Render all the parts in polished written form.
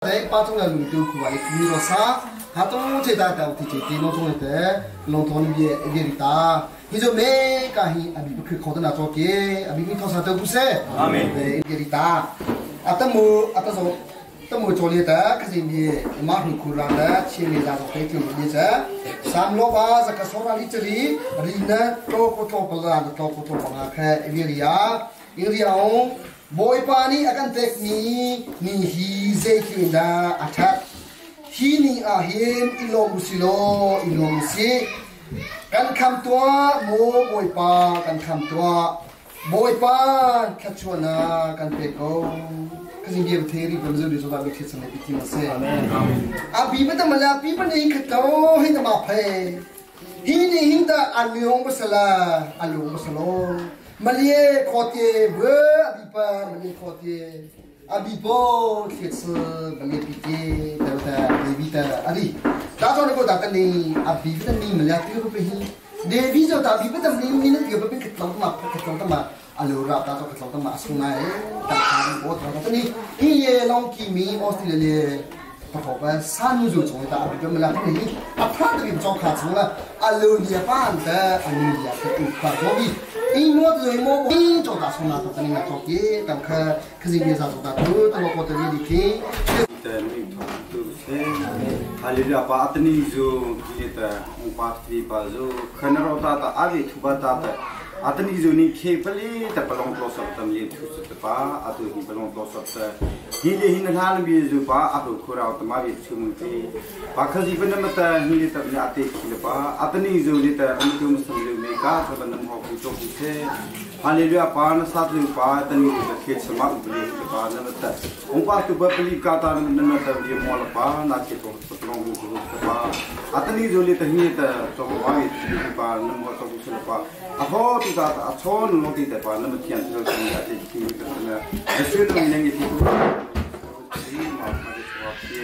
네, 빠져가 누구 구하리 구미로사 하도 제다가 어떻게 되노 통했대 롱톤 비에 에게리다 이제 매가히 아비 그 거드나 저게 아비 그 터사도 부세 아멘 네 에게리다 아따서 तमु चोलिता कसिमी माहु कुरादा छिनेजा जफेति लिजा सामलोबा जका सोराली चली रिना टोकोटो पला टोकोटो बंगा खे एरिया एरियाओ बोयपानी अकन टेक्नी नि ही जेकिंदा अथा हिनी आहिम इलोमुसी kan kham tua mo boypa kan kham tua boypa khachona kan peko kasi dia theri banzo de soda bikhe sane biti mase amen abi mata mala pi pane khato hin ma phe hini hinda along basala malie khote be abi pa malie khote abi bo khets malie piti ta devita ali da so ne ko da tani abi mata ni mala pi ro pe hi devi jo da abi mata ni ne ti pe khato ma alura ta to khato ma sunai ta kan bo ta tani ye long ki mi Australia ta ko ba san ju jo ta abi mala ni a pha de jo kha chung la alulia pan ta alulia ta u pa jo bi in mo de mo in jo da suna ta tani na to ki ta kha khazi ni za ta to ko ta ni ki ta ni to tu se alulia pa atni jo ki ta u pa tri pa jo khana ro ta abi thu ba ta atani jo ni ke pali ta palong close up tam ye thu se pa atu hi palong close up ta hi le hin hal bi jo pa atu khura ta ma bi chu mu ti pa khazi pa nam ta hi le ta ya ate ki pa atani jo ni ta am tu musam le me ka ta ban nam ho ku to ku se haleluya pa na sat le pa atani jo ke sama u le pa nam ta om pa tu ba pali ka ta nam ta ye mo la pa na ke to palong jo pa atani jo le ta hi ta to ba bi pa nam ho to ku se pa aho tu ta achon no ti ta pa nam tian tu ta ya ti ki ta na asu no ni ngi ti ku ti ma ma de so ti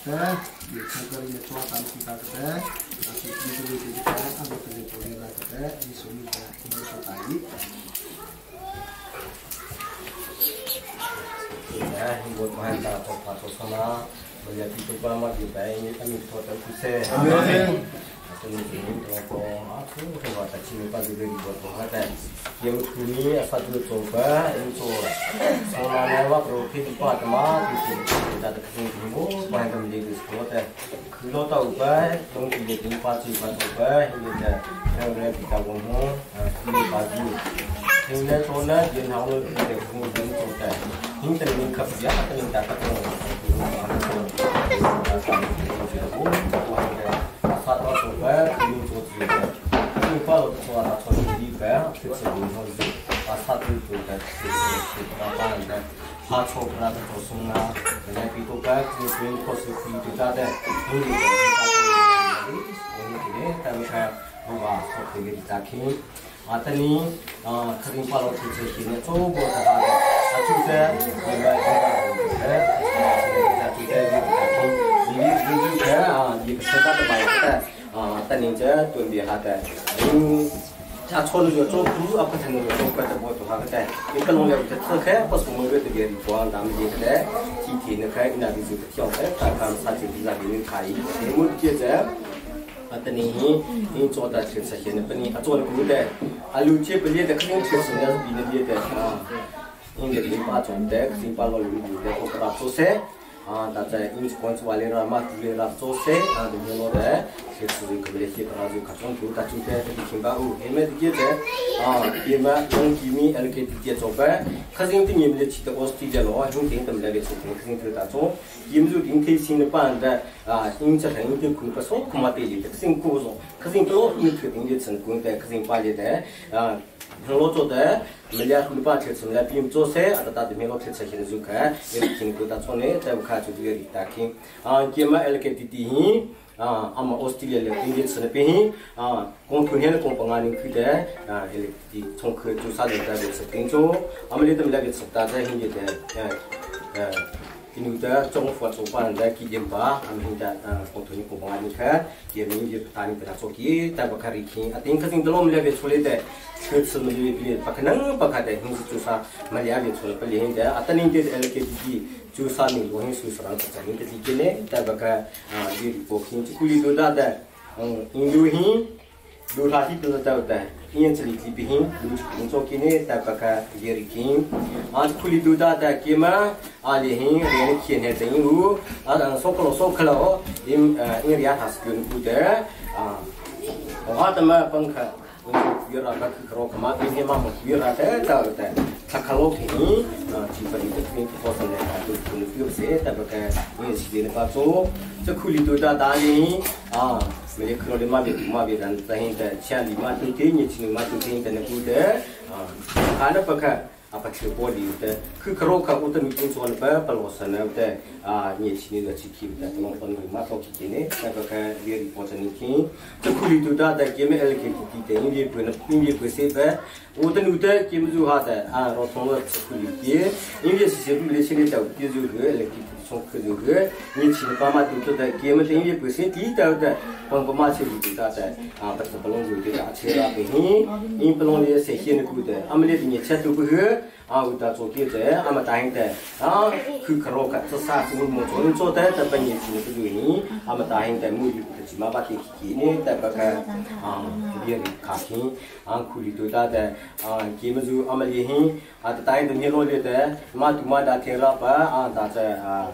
dah, dia cakap dia tua kami kita dah, tapi itu kita ambil telefon lah dah, di sini dah ini tadi. Ya, buat main atau sana, melihat itu lama di bayi kami total pusing. Amin. Ini kalau aku kalau tak cini pagi dari buat pengajian, yang kini asal dulu coba itu soalnya lewat roti di Padma di sini kita ada kesini dulu, main kami di sekolah teh. Kalau tahu baik, dong kita di pagi coba ini dah yang kita ngomong ini pagi. Ini soalnya dia haul kita kemudian coba. Ini terlihat kerja atau yang dapat satu coba ini coba ini kalau suara di bawah itu sebelum satu coba apa anda satu coba terusnya dengan itu kan ini posisi kita ada ini kami kan buat seperti kita kini atau ni kering kalau kita kini coba ada juga ini juga di peserta terbaik kita tadi je tuan dia ada ini cakap juga coba apa yang kita coba terbuat tu kita ini kalau kita terkait pas semua itu dia dibuat dalam dia kita kita nak kait nak juga tiap kali sahaja kita ini kait semua dia je tadi ini coba cerita sahaja ni coba kita alu je beli dah kering cerita bini dia dah ini dia pakai contek simpel lalu dia operasi proses ताजा inch points वाले रामा तुले रास्तो से दुनिया में रहे सेक्सुअली कबले की तरह जो खासों तो ताचुते दिखेगा वो हेमें दिखे थे ये में लोग कीमी एलके दिखे चौबे खासिंग तो ये मिले चिता ऑस्ट्रेलिया लो हम कहीं तम लगे चुके हैं खासिंग तो ताचों ये में जो दिन के सीन पान दा इंच है इंच कुन पासों कुमाते जी खासिंग को जो खासिंग तो इंच के इंच सन कुन ते खासिंग पाले थे हम लोग तो मिलिया कुल पाँच छः मिलिया पीम जो से आता ताते में लोग छः छः जो का ये किन को ताचों ने तब खाचु दिया रिताकिंग ये में एलके दिती ही ama Australia le Indian sana pe hi kong thun hen kong pangan ni khide electi chong khe chu sa le da be setting cho amale tam la ge sakta ja hi de kinu da chong fa chu pan da ki jem ba am hin da kong thun ni kong pangan ni kha ye ni ye ta ni ta cho ki ta ba khari ki ating khasing dolom le be chule de chhe sun le be pakhanang pakhade hin chu sa malya be chule pe le hin da atani de electi ki जो सानी लोहे सुसराल पचानी के दिखे ने तब का ये पोखिन कुली दो दादा इंदु ही दो राही तो दादा ये चली क्लिप ही दो चौकी ने तब का ये रिकिन आज कुली दो दादा के मां आले ही रेन किए ने तें वो आज सोकलो इन रिया हास्कुन उधर वहाँ तमा पंखा बिरा का करो कमा ini mah biara tahu kalau ini cipta itu ini posan yang itu pun itu sih tapi kan ini sih lepas tu kulit tu dah ni mereka kalau lima dan tahin dah cian lima tu ni cini lima tu tahin dan kuda ada pakai apa sih body itu kalau kau tu mungkin soal apa pelosan itu ni cini dah cikip dah teman teman lima tu kini tapi kan dia di posan ini kulit tu dah game LKT ini dia bersih utan kim ju ada rotong kulit dia ini sih boleh sini tahu dia juga LKT song juga ni cini pama tu dah game ini bersih dia tahu dah penggemar ciri kita ada betul belum juga acara ini belum dia sehingga kuda ambil dia catu buah udah coki deh amat tahin deh kalau kat sesat semua muncul deh tapi ni cini tu ini amat tahin deh mui cuma batik ini tapi kan dia di kaki kulit tu dah deh game tu ambil ini ada tahin tu ni lo deh cuma dah terapa dah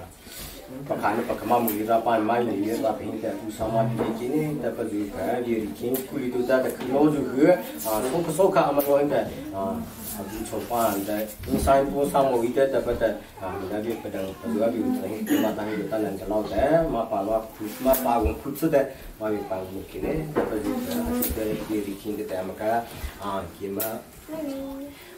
pakai mamuli rapan main ni rapan ini usama di sini dapat juga dia bikin kulit itu dah kalau juga soka amat orang dah coba dah insan pun sama itu dapat lagi pedang juga di matang itu tangan kalau dah mapa khusus dah mami pang mungkin dapat juga dia bikin kita maka kima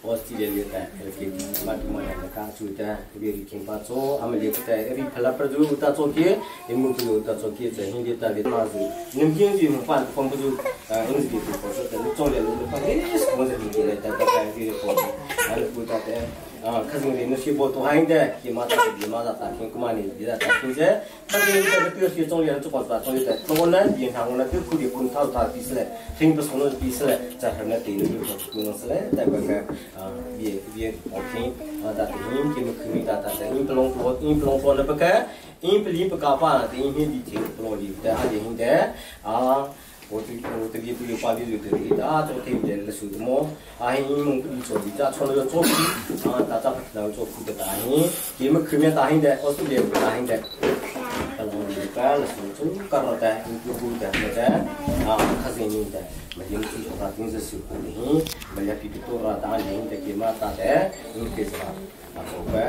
Australia dah LKT macam mana mereka sudah bikin paso, ambil kita eri pelapar juga uta coki, ilmu juga uta coki, jadi kita di masuk. Mungkin di mana komputer ini di komputer, tapi cuma lalu lepas ini semua jadi kita dapat diri pun. Ada buta deh. Kasing ini sih buat tuh aja. Gimana tak kemana dia tak kerja. Tapi kita betul sih congli cepat cepat congli deh. Congli dia hangunan tu kudi pun tahu bisle. Ting personal bisle. Cahaya ini juga gunung sele. Tapi dia oke. Tapi ini kami data ini pelong tuan apa ke? Ini pelih apa? Ini di pelong di. Dah ada ini deh. 어떻게 빠지도 되겠다. 또 되게 레스도 뭐 아니 뭐 저기다 저는 좀 다자 받다고 좀 그다 아니 기면 그면 다인데 어떻게 다인데 kalau lesu karena dah ibu dah dah kasihnya macam tu orang tinggal sesuatu ni banyak pipitur rata yang tak kira dah ini kesal apa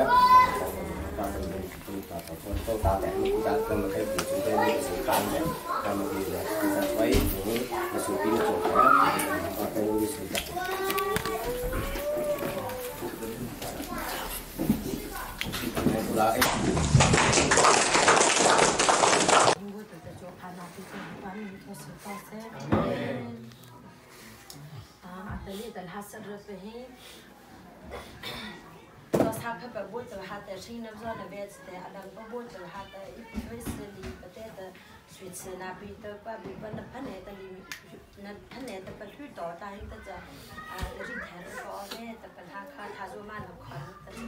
pasal itu tak ada ini kita kemakai bukan dari sekarang kami tidak bisa baik ini lesu ini coba apa yang disebut Atali dan hasil repahi, kalau sampai berbuat terhadap sini nampak ada best deh, ada berbuat terhadap itu veseli, betul switch nabi terpa biban panen tadi, panen terpa tu tahu dah itu je, retail kau deh terpa hak hazuman kau tadi.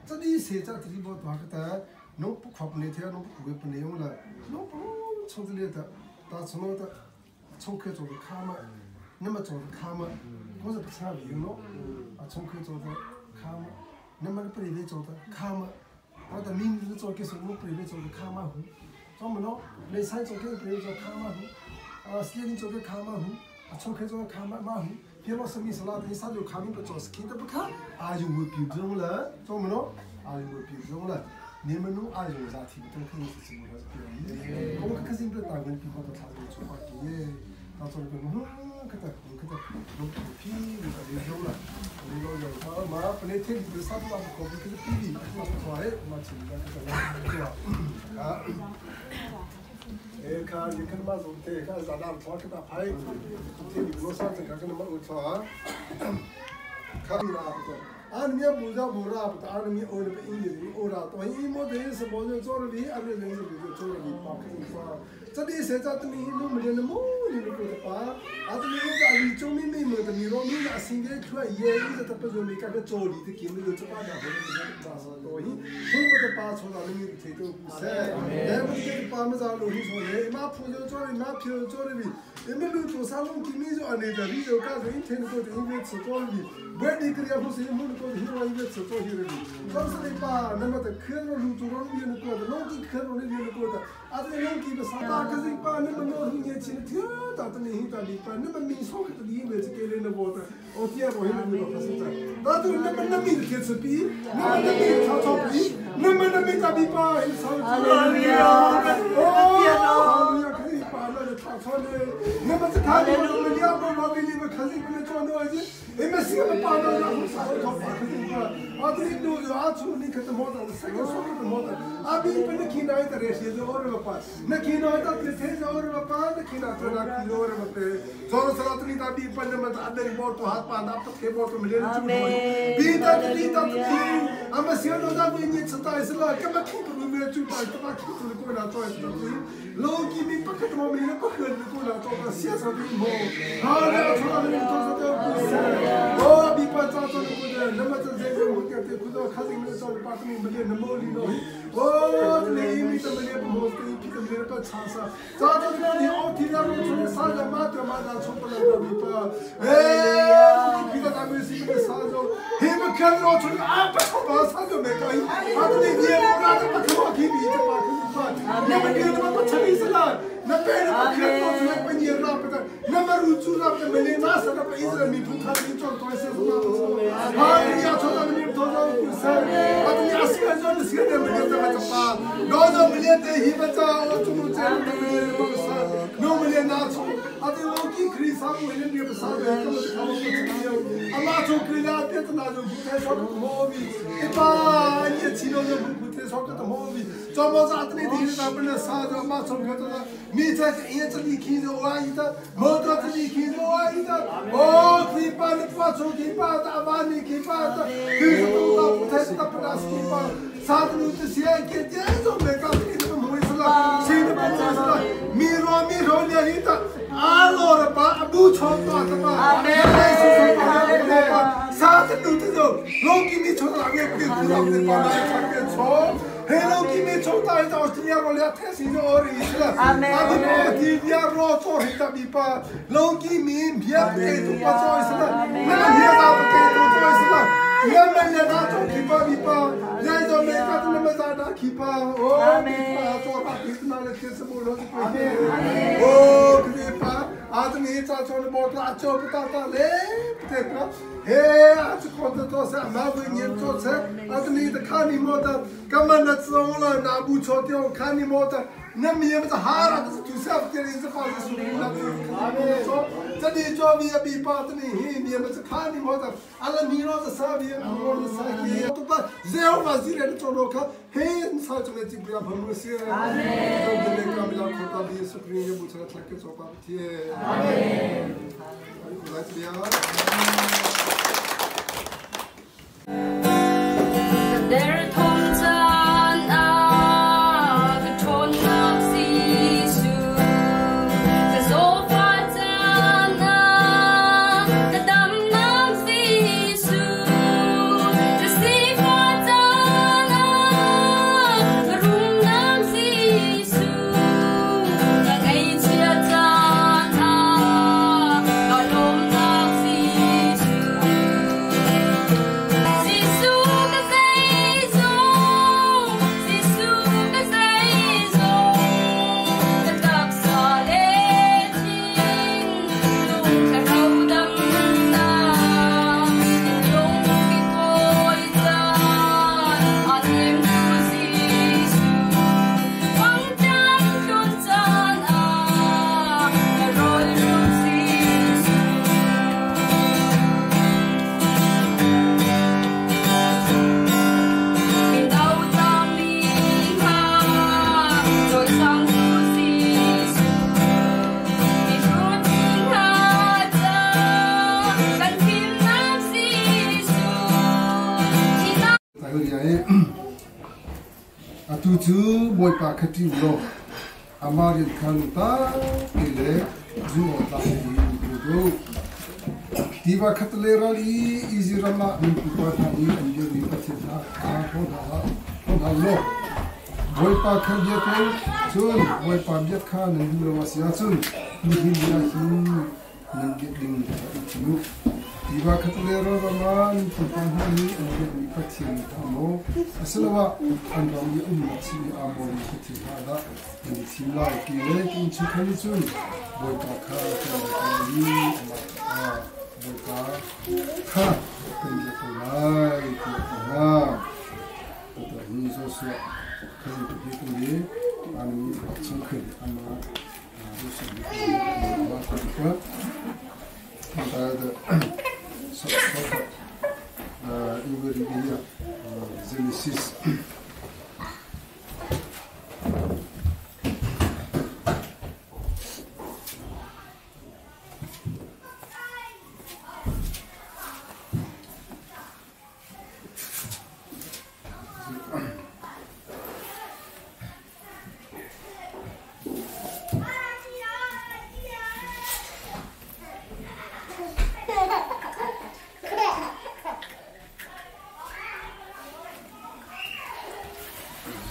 Jadi saya cakap buat apa no khop ne thia no kuwe pne yong la no chong le ta ta chong ta chong ke chong kha ma na ma chong kha ma ko sa sa bi no a chong ke chong kha ma na ma pre le chong kha ma a ta min le chong ke so no pre le chong kha ma hu chong ma no le sai chong ke pre le chong kha ma hu a sli chong ke kha ma hu a chong ke chong kha ma hu Kalau semisal ada ni sahaja kami bercakap kita bukan ayu berpiulang lah, cuma no ayu berpiulang lah. Ni menu ayu zati betul kan sesuatu macam Kamu kasih beritahu kan kita tak tahu cuba kini. Tak tahu kata no pi berpiulang lah. Berpiulang lah. Mara penetrasi bersatu apa kau kita pilih macam kita. Eka ikan masuk teh, eka zadar tua kita pai, teh di grosa teh kakek nama utara, kami rapat. Anaknya buja, anaknya orang ini orang, tuh ini model semuanya jual di, ada yang jual di pakai utara. Jadi saya cakap ni itu melihat nemu ni berapa apa, atau ni itu ahli cumi ni macam ni romi nak singgah cuma ye ini tetap jual kakek jual di, kini itu cepat dah boleh bahasa tuh ini, semua tempat soal ni itu saya, betul tempat macam lu ni soal mak punya jual ni, mak punya jual ni, ini lu tu salon kini tu ane dari tu kan ini tentu tu ini jual ni, buat ni kerja pun sih mungkin tu hero ini jual hero ni, kalau selepas nama tu kerja lu tu orang ni tu ada, long kerja orang ni tu ada, ada long kerja besar. Kasi pa naman niya chintiya tatani tali pa naman mi so ka tali me kele na bota o tiya ko hina ni kasi ta datu naman nami ke sapi naman nami ta topi naman nami tabi pa in sa hallelujah hallelujah kasi pa na ta thole naman ta thale naman ya ba bili ba 가지 그래 좋아하지 MS가 빠나고 사서 더 빠니까 아들도 아주니 그때 뭐다 생각 속에도 뭐다 아비 근데 기나이다 레시도 오르고 빠 나기나이다 그래서 오르고 빠 나기나이다 기로르고 때 저는 사람들이 다 비판하면 아들이 뭐또 하빠 나도 개보도 밀려는 줄 비다 아마 시원하다 보니 진짜 있을라 그만 키고 좀 그만 키고 그러나 또 로기 미 밖에 뭐 밀려 그러나 또 시에서 뭐 내가 저러는 또 비판자도 그들 넘어서 제대로 못 get 그도 가지고 저 바탕이 밀려 넘어리노 레이미 때문에 뭐스테 피도 밀려 차사 자도들이 어디라고 저를 사자 맞아 촛불로 비파 비가 담을 수 있는 사죠 행복한 거 저를 앞에 사죠 내가 아들이 위에 올라가서 막 기비 이제 막 내가 비도 차리 있으라 나 배는 그래도 저를 빨리 열어보다 나 루츠라고 매일 나서가 이스라엘 미분타기 좀 도와서 아니야 저는 더 나오고 있어 아들이 아시가 저는 시간 되면 봐 너도 밀려대 힘을 좀 제대로 먹었어 너무 나초 아들 여기 그리스하고 있는 게 사도 그것도 가보고 아마 저 그냥 때도 나도 못해서 몸이 이봐 아니 지도는 못해서 그것도 몸이 저마다 아들이 되는 나쁜 사도 아마 좀 그것도 밑에 인터넷 기도 와이다 모두들이 기도 와이다 기빠는 빠져 기빠다 아마니 기빠다 그것도 못해서 플러스 기빠 사도는 뜻이야 계속 내가 그래도 모이슬라 세는 모이슬라 미로냐 이다 알로라 바 무천도 아마 사도도 로기미 초다게 그다음에 바나이 찾겠어 헬로기미 초다이다 오스트리아 걸려 테시는 어리 있으라 아마 디디아 로토리다 비파 로기미 비아케 도파서 있으라 내가 비아케 도파서 있으라 야말야 나도 기파 야이도 메카도 메자다 기파 기파 저가 비트나를 계속 몰아서 그래파 아드니 자초는 모두 아초부터 내 때가 아주 콘도서 마부님 조세 아드니 카니 모다 가만나츠올라 나부초티오 카니 모다 남이면서 하라도 두삽 때리서 파서 수리나 jadi jobi abi patni hi nime서 카니 모다 알라 미로서 사비 아모르 사기 또 제오 바지레 토로카 해 사정에 집이야 범르시 아멘 근데 감이라 코타 비 수크리에 무차가 찾게 줘봐티에 아멘 고맙습니다 tuju boy pakati lo amari kanuta ile juo ta do diva khatlera li izirama nimpa thani anje ni patha ho lo boy pakati ko chun boy pamjet kha nandu lo wasia chun ni ya hin nange ding chu diva khatlera rama nimpa thani anje ni patha thamo asalawa andam ye umati amo ni patha da ni simla ki le kin chukani chun boy pakha ni boka kha penje ko lai ko na to ni so so kan to ki ko ni ani chukhe ama do so ni ba ta ka Genesis.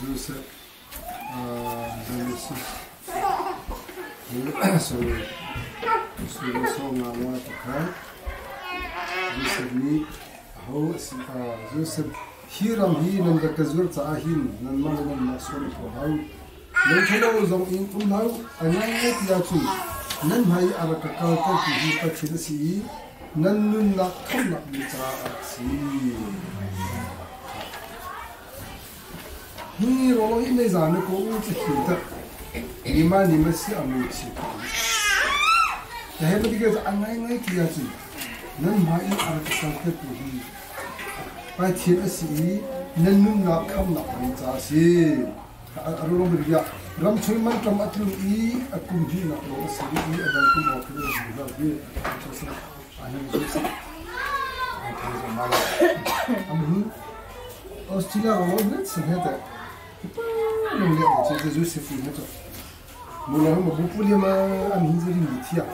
Joseph, Genesis. So Joseph ni Joseph hiram hi nam da kazur cha hin nan ma nan sorry for how nan thelo zong in now anai ya chu nan hai ara ka ka ka hi pa chil si nan nun na kham na ni cha si hi ro in nei za ne ko u chi hi ta ni ma si amu chi ta he bi ga anai ngai ki ya chu nan ma in ara ka ka ka hiไปเทียนสีนั่นนุ่งนักคำนักมันจ้าสิอารมณ์เรียกรำช่วยมันกำอัดลุยอากุมจีนักโลสีอีอะไรก็บอกเลยเราเรียกจะสิอันนี้จะสิอันนี้จะมาแล้วอันนี้ออสเตรเลียเราเนี่ยสิเหตุนู่นเนี่ยจะจะสิเหตุมูลนิธิบุพเพมาอันนี้จะริมที่อ่ะ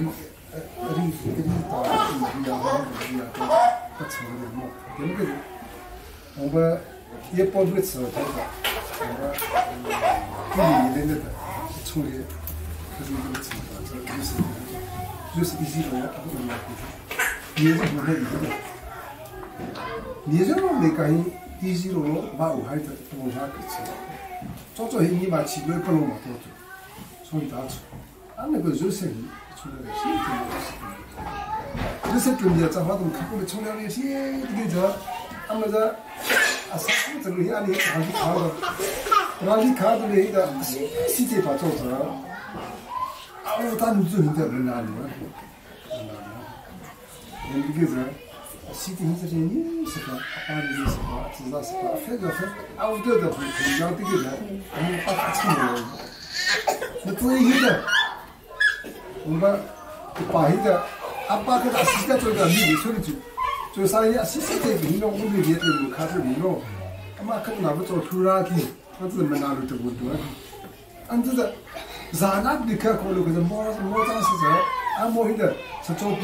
ริมต่อที่ยาว不成的嘛，那个我们也包不吃，对吧？我们不理的那个处理，可是这个情况，就是一些人不能你这不能你这种没干一些人把我孩子往下给吃，做你把起不不弄嘛做，所以打出，那个就是你出来的是그래서 좀 여자 화도 갖고 청량이 시 이게 저 아마자 아사스 들이 아니 라리 카드를 해다 시티 받쳐서 아무 단주 인자 나는 이게 저 시티 인자니 스파 아빠는 스파 진짜 스파 페가페 아우더도 그냥 되게 아무 같이 뭐 또 이게 뭔가 바이다 아빠 그 아시가 저가 미리 소리 저 사이에 시스템이 이런 우리 얘들 카드 이로 아마 그 나부터 투라기 그것도 맨날 또 보도 안도 자나비카 콜로 그 뭐자서서 아모히다 저쪽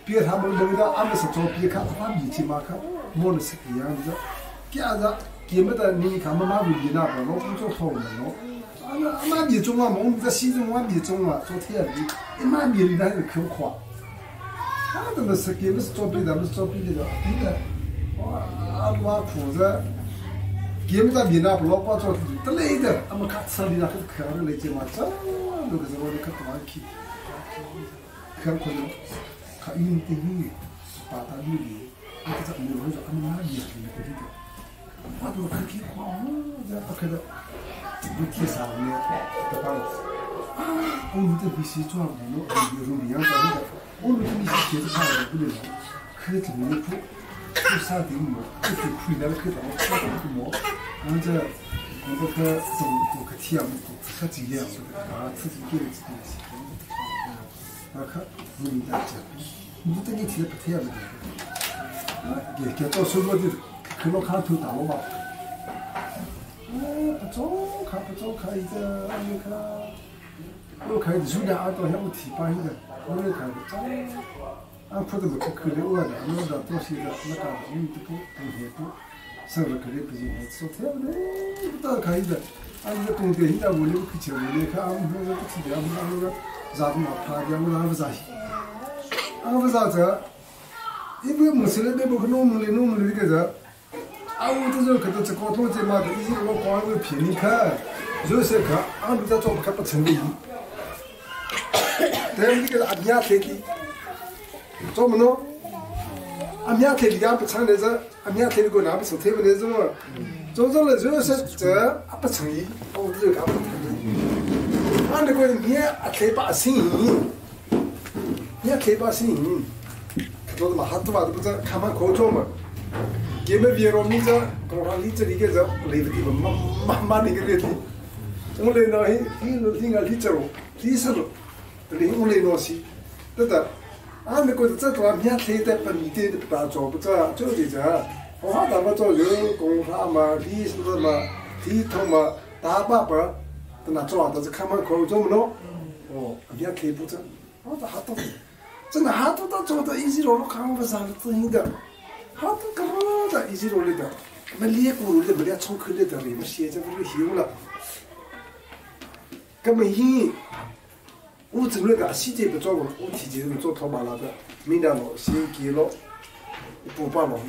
비에 한번 보다 아무서 저 비에 가다 미치마카 뭐는 스키야죠 끼아자 기메다 니 가마마 비나 봐로 좀 통으로 아마 미중아 뭔가 시중아 미중아 저 태야지 이마 미리다 그 과 하나도 스키는 스톱이다 스톱이다 이게 아마 부자 기메다 미나 블록바 저 틀레이다 아마 같이리다 그 그거를 내지 맞자 그래서 우리 같이 많기 그렇군요 가인팅이 바다들이 그래서 뭐죠 아마 이렇게 되게 아도 그렇게 자 그래도 이렇게 사람이 또 오늘도 비시 좋아하는 거 이런 이야기가 오늘도 비시 계속 하는 거 그래서 그래도 뭐 사람들이 뭐 그렇게 풀이나 그래도 뭐 먼저 뭔가 좀 티하고 같이 얘기하고 같이 얘기를 아까 눈이 닿죠. 무슨 게 뒤에 붙어야 돼. 이게 또 술버들 그거 가도 나오 봐. 저 가이자 아니까. 또 가이드 술이 아도 하고 뒤바이다. 오늘 가도 짠. 앞으로도 뭐 그래 오야다. 아무도 또 시다. 나가 우리도 해도 서로 그래 그지. 소태네. 또 가이드. 아니 공대 hinda 원래 그 저번에 그 아무도 그 집에 아무도 자도 파기하고 아버자 이게 무슨 내 보고 너무 이게자 아무도 그도 저 고통제 마도 이거 과거 피니까 저세가 아무도 좀 갖다 전기 대한민국 아니야 되기 좀너 아니야 되기 앞에 창내서 아니야 되고 나서 대변에서 저절로 저세 저 앞에 창이 어디 가면 안데 그 니에 앞에 빠싱 야 개바신 그것도 막 하도 와도 보자 가만 고조만 게임에 비해로미자 공항 리처리게자 레이브티 많이 그래도 오늘 너희 힐링가 리처로 리서로 오늘 너시 됐다 안에 거도 저거 야 개대 번이대 바죠 보자 저기자 하다 봐도 요 공항마 리서마 디토마 다바바 나 좋아도 가만 고조만 야 개보자 하도真的하도 다 저도 이지로로 가면 사는 뜻인데 하도 가보다 이지로리다 말리에 고르데 말이야 총클레다 리 시에자 우리 희용라 그러면 이 우즈르가 시제부 쪽으로 우티지로 做头马拉的민다노 신기로 보바노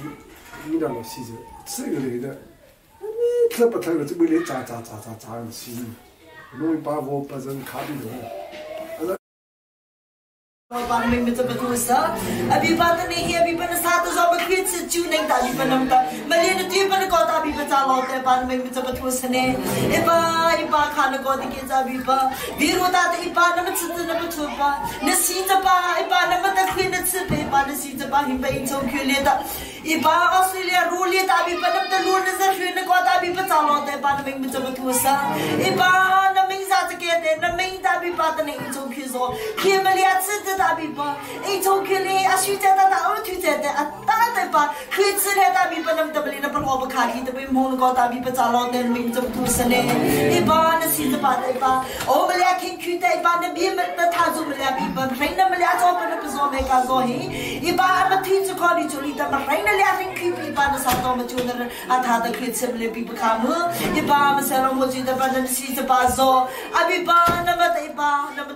민다노 시제 쓰여리다 아니 그것부터 저 물리 자자자자 신 로이 바보 빠진 카비도 Bạn mình bây giờ bắt đầu sao? Abi bạn này here, abi bạn sát tới rồi bắt quyết sự chú nên ta abi bạn nằm ta, mà liên tục đi bạn có ta abi bạn trả lót bạn mình bây giờ bắt đầu sao nè? Iba khăn có thì cái gì iba, viru ta thì iba nằm chết nằm bắt đầu ba, nè xin ta ba iba nằm ta khuyên nè chết iba nè xin ta ba him bay trong khuyên lệ ta, iba Australia rule lệ ta abi bạn nằm ta luôn nè giờ khuyên nè có ta abi bạn trả lót bạn mình bây giờ bắt đầu sao? Iba nằm mình ra cái cái nằm mình ta abi bạn này trong khuyên rồi, khi mà liên chết ta bị bỏ, ấy trong khi này à suy cho ta ta ở thủy chế ta ta ta bỏ, khi xưa này ta bị bỏ nằm ta bị nằm bỏ bạc khai ta bị mông có ta bị bỏ trả lót nên mình trong thu sơn này, ấy bỏ nó xin ta bỏ ta bỏ, ô mà lại khi khi ta bỏ nó bị mất ta thà dùng mà lại bị bỏ, phải nó mà lại cho bỏ nó bị zo mấy cái zo hi, ấy bỏ mà thủy cho con đi chỗ đi ta mà phải nó lại khi bị bỏ nó sao to mà chỗ nó à thà ta khi xưa lại bị bỏ khám hư, ấy bỏ mà sao nó mua gì ta bỏ nó xin ta bỏ zo, à bị bỏ nó mà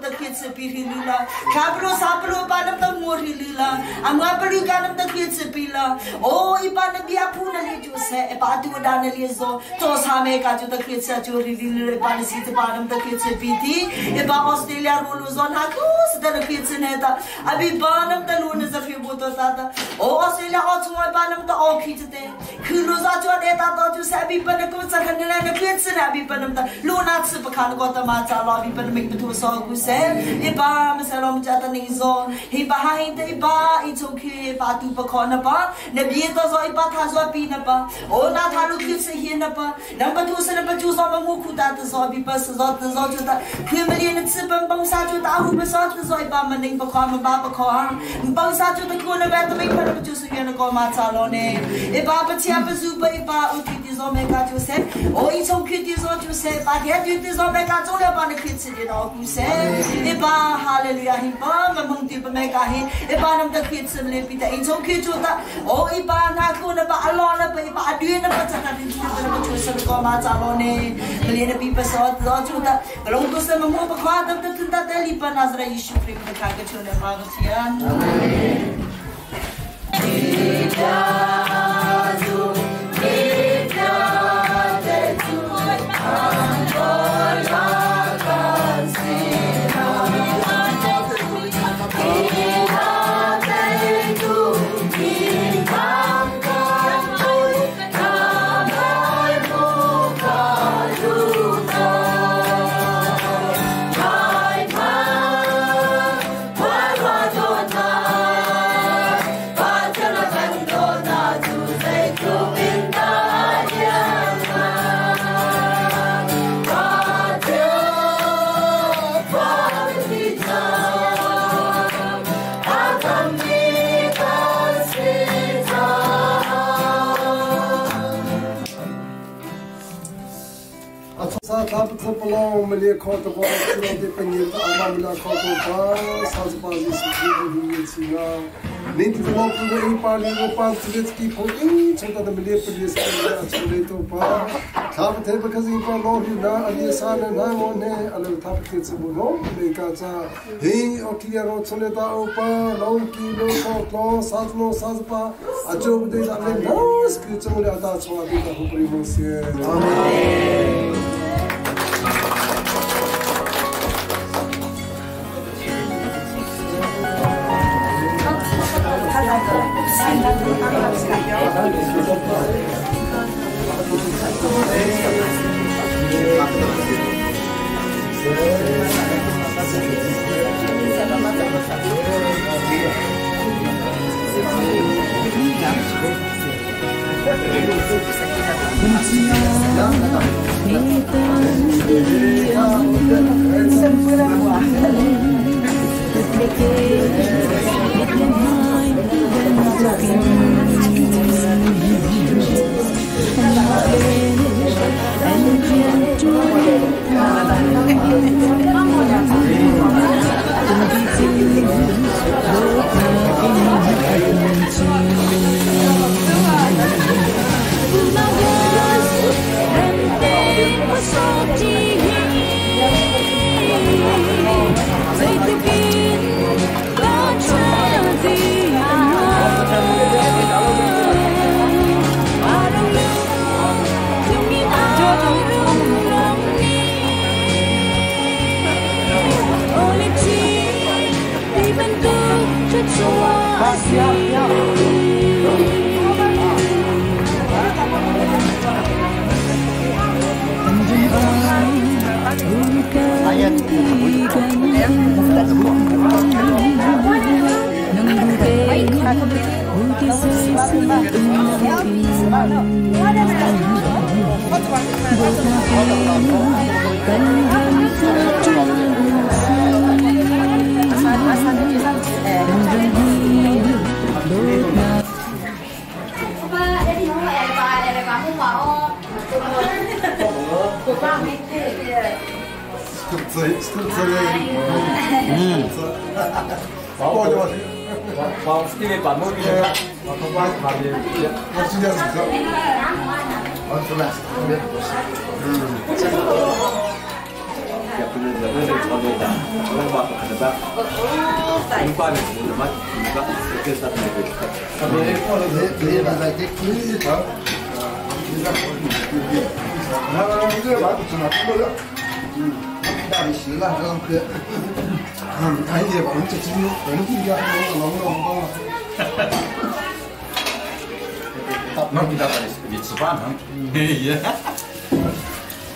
ta khi xưa bị hi lula, khám rồi Apelo panam ta mori lila, ang apelo kanam ta kietse pila. Oh, ipa na biya puna li jose, ipa tu dana li zo. To same ka tu ta kietse chori lila, ipa na sit panam ta kietse piti. Ipa Australia rulu zon haku, sita na kietse neta. Abi panam ta luna za fibuto tata. Oh, Australia otsuwa panam ta okitete. Kulu za chwa neta to tu sa abi panam ko sa kanila na kietse na abi panam ta luna tsu pakan ko ta ma cha lo abi panam ik betu so ku se. Ipa masalom jata ni hi bahain te ba I choke ba tu pa khona pa ne bi to zo I pa tha zo pi na pa o na tha lu ki se hi na pa na pa tu se na pa tu zo ma mu khu ta te zo bi pa se zo te zo chu ta khi ma li ne tsi pam bang sa chu ta hu pa so te zo I ba ma ning pa kho ma ba pa kho bang sa chu te ko na ba te mai pa pa chu se ya na ko ma cha lo ne e ba pa chia pa zu pa I ba u ti ti zo me ka chu se o I choke ti zo chu se ba ge ti ti zo me ka zo le ba ne ki se de no ku se e ba hallelujah hi ba ma mong ti pa me ka hi e ba nam ta khit sim le pi ta I choke chu ta o I ba na ko na ba alo na ba I ba adue na pa cha ta ti chu ta na chu se ko ma cha lo ne le ne pi pa so zo chu ta long ko se ma mo pa kha ta ta ta ta li pa nazra Yeshu Krim ka ka chu ne ma ga ti an Sabe que falou mulher conta agora que não depende da mulher conta para sabe para isso que ensina nem que falou que ele para ele para dizer que foi só da mulher para isso que ele to para sabe tem porque assim para não vir ali sabe não né ali tá porque se não ele casa e o que era o sole da opa não que não conta sabe para a job de da não escrito mulher da sua vida com você amém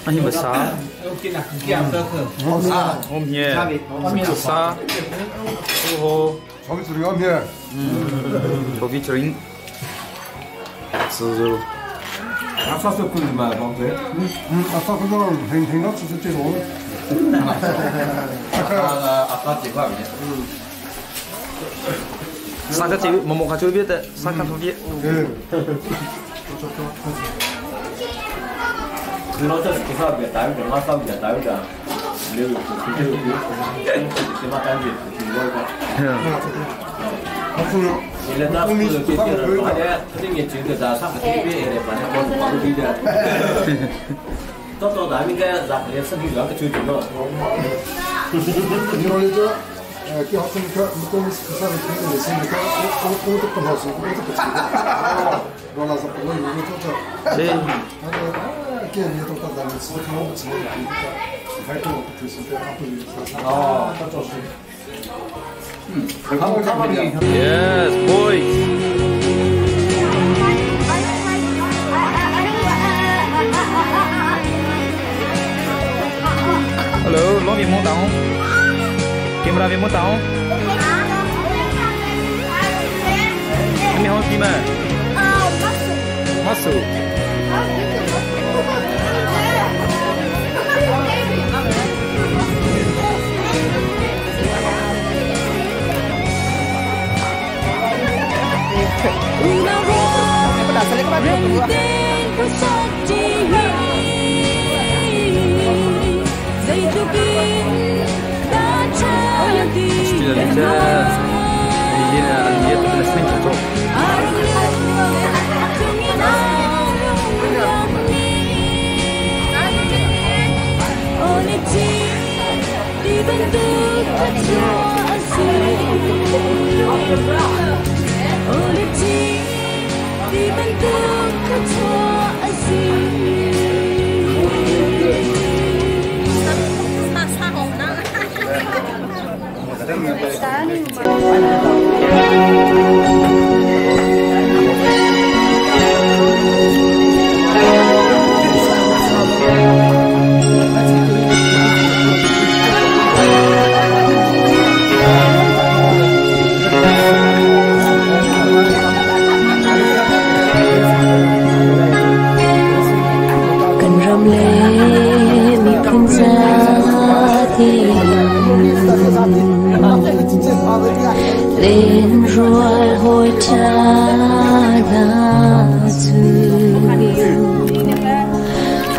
Anh bớt xa. Hôm nhẹ. Bớt xa. Ô. 저기 들어가 면. 저기 저인. 스스로. 아싸 섞으지마 방패. 아까 그거는 행각 수술제로. 아빠 제가 그냥. Sang các chị một hạt chưa biết đấy, sang các không biết. nó cho cái sao việc tái việc sao việc tái việc nếu cái mà tái việc thì thôi 앞으로 이제 나 그 계획을 봐야 선생님 지금 다 상가 TV에 많이 보고 비디오 또 남이가 자 그래서 그 요한테 주죠 이rolle죠 que 학생이니까 무슨 사람이 되는 있으니까 그것도 할 수 있고 그것도 놀라서 그걸 이거 좋죠 네. 이렇게 이것도 다는 소통 없이 활동 됐을 때 앞으로 아 좋죠 Yes, boy. Hello, lo Việt muốn tao không? Camera Việt muốn tao không? Em không tìm à? Muscle. bên rồi hồi cha na zu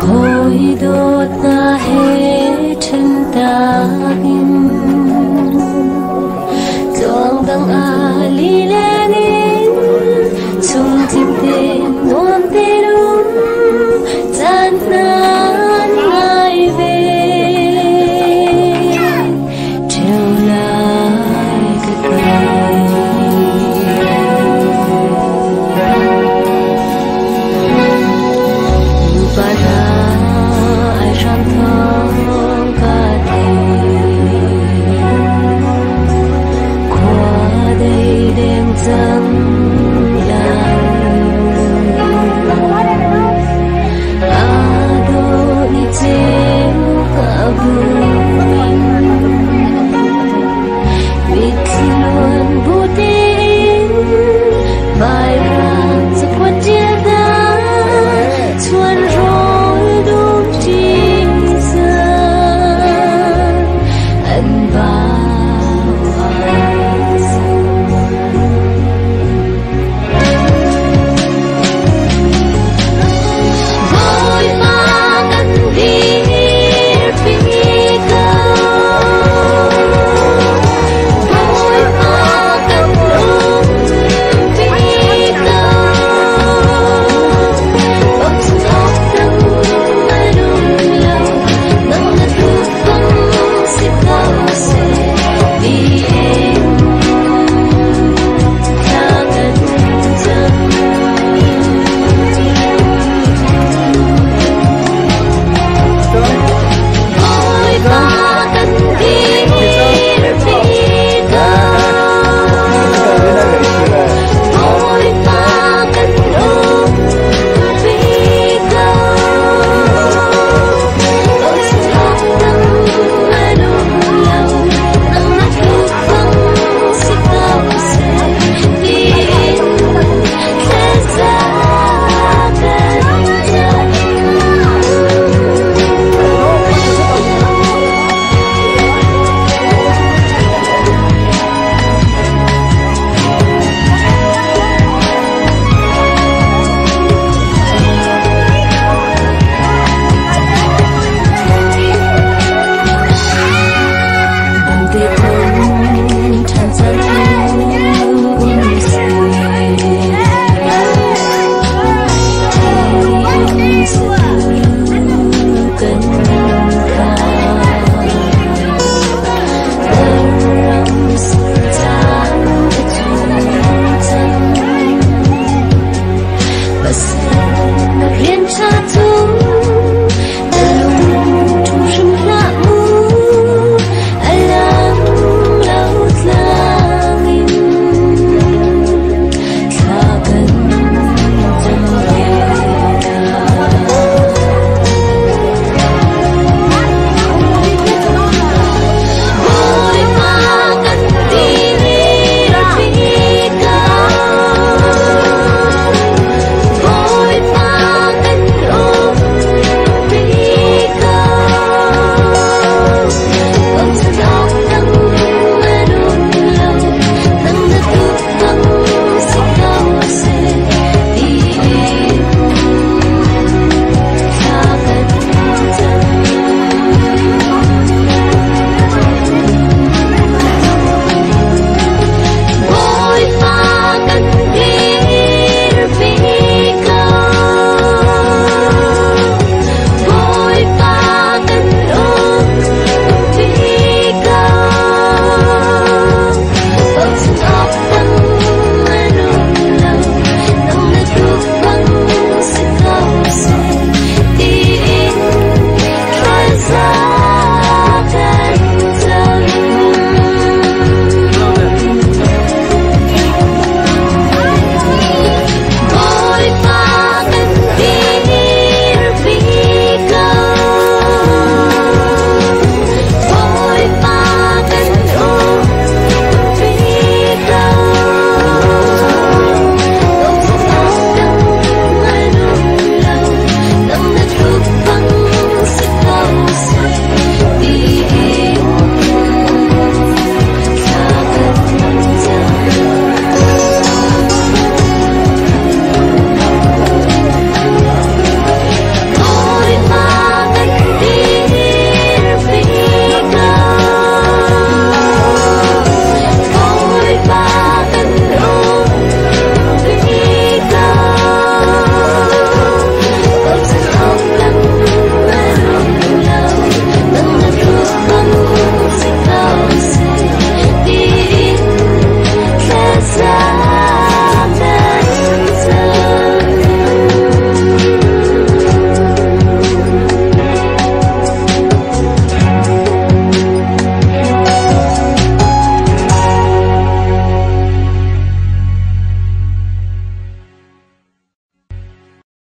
hồi đốt na hết chân ta in dòng đằng ali lên in chung chim tên non tên tan nan lại về treo lại cái cây ba na ai ram thong cả đời qua đây đêm trăng